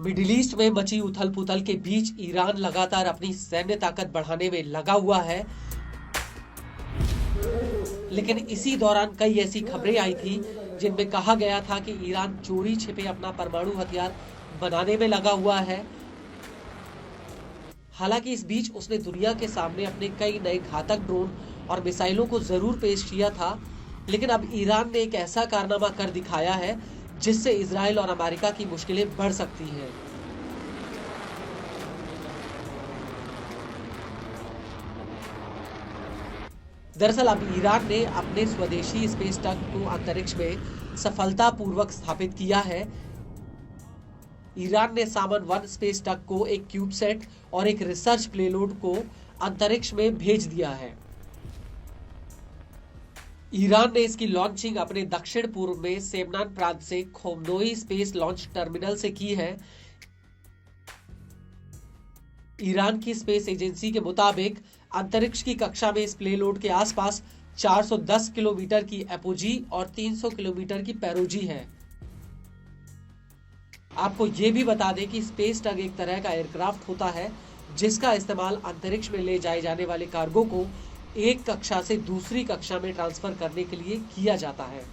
Middle east में मची उथल पुथल के बीच ईरान लगातार अपनी सैन्य ताकत बढ़ाने में लगा हुआ है, लेकिन इसी दौरान कई ऐसी खबरें आई थी जिनमें कहा गया था कि ईरान चोरी छिपे अपना परमाणु हथियार बनाने में लगा हुआ है। हालांकि इस बीच उसने दुनिया के सामने अपने कई नए घातक ड्रोन और मिसाइलों को जरूर पेश किया था, लेकिन अब ईरान ने एक ऐसा कारनामा कर दिखाया है जिससे इजराइल और अमेरिका की मुश्किलें बढ़ सकती हैं। दरअसल अब ईरान ने अपने स्वदेशी स्पेस टग को अंतरिक्ष में सफलतापूर्वक स्थापित किया है। ईरान ने सामन 1 स्पेस टग को एक क्यूबसैट और एक रिसर्च प्लेलोड को अंतरिक्ष में भेज दिया है। ईरान ने इसकी लॉन्चिंग अपने दक्षिण पूर्व में सेमनान प्रांत से खोमनोई स्पेस लॉन्च टर्मिनल से की है। ईरान की स्पेस एजेंसी के मुताबिक अंतरिक्ष की कक्षा में इस प्लेलोड के आसपास 410 किलोमीटर की एपोजी और 300 किलोमीटर की पेरोजी है। आपको यह भी बता दें कि स्पेस टग एक तरह का एयरक्राफ्ट होता है जिसका इस्तेमाल अंतरिक्ष में ले जाए जाने वाले कार्गो को एक कक्षा से दूसरी कक्षा में ट्रांसफर करने के लिए किया जाता है,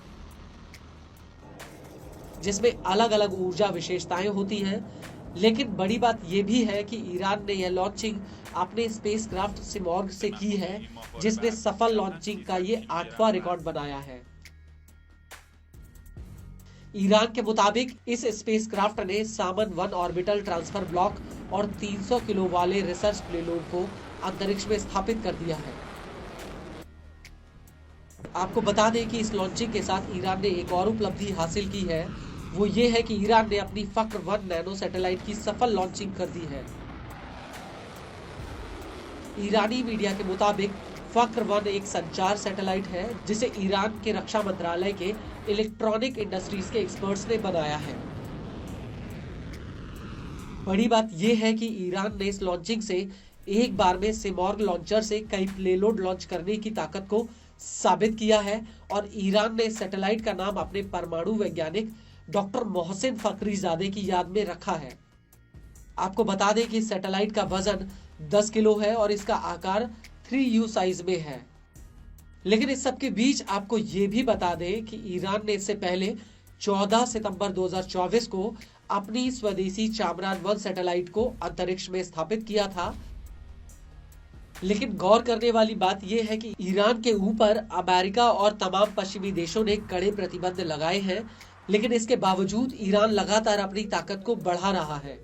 जिसमें अलग अलग ऊर्जा विशेषताएं होती हैं। लेकिन बड़ी बात यह भी है कि ईरान ने यह लॉन्चिंग अपने स्पेसक्राफ्ट सिमॉर्ग से की है, जिसने सफल लॉन्चिंग का ये 8वां रिकॉर्ड बनाया है। ईरान के मुताबिक इस स्पेसक्राफ्ट ने सामन 1 ऑर्बिटल ट्रांसफर ब्लॉक और 300 किलो वाले रिसर्च प्लेलोड को अंतरिक्ष में स्थापित कर दिया है। आपको बता दें कि इस लॉन्चिंग के साथ ईरान ने एक और उपलब्धि हासिल की है, वो ये है कि ईरान ने अपनी फक्र 1 नैनो सैटेलाइट की सफल लॉन्चिंग कर दी है। ईरानी मीडिया के मुताबिक फक्र 1 एक संचार सैटेलाइट है जिसे ईरान के रक्षा मंत्रालय के इलेक्ट्रॉनिक इंडस्ट्रीज के एक्सपर्ट्स ने बनाया है। बड़ी बात यह है कि ईरान ने इस लॉन्चिंग से एक बार में सिमॉर्ग लॉन्चर से कई प्लेलोड लॉन्च करने की ताकत को साबित किया है और ईरान ने सैटेलाइट का नाम अपने परमाणु वैज्ञानिक डॉक्टर मोहसिन फखरीजादे की याद में रखा है। आपको बता दें कि सैटेलाइट का वजन 10 किलो है और इसका आकार 3U साइज में है। लेकिन इस सब के बीच आपको ये भी बता दें कि ईरान ने इससे पहले 14 सितंबर 2024 को अपनी स्वदेशी चामरान 1 सैटेलाइट को अंतरिक्ष में स्थापित किया था। लेकिन गौर करने वाली बात यह है कि ईरान के ऊपर अमेरिका और तमाम पश्चिमी देशों ने कड़े प्रतिबंध लगाए हैं, लेकिन इसके बावजूद ईरान लगातार अपनी ताकत को बढ़ा रहा है।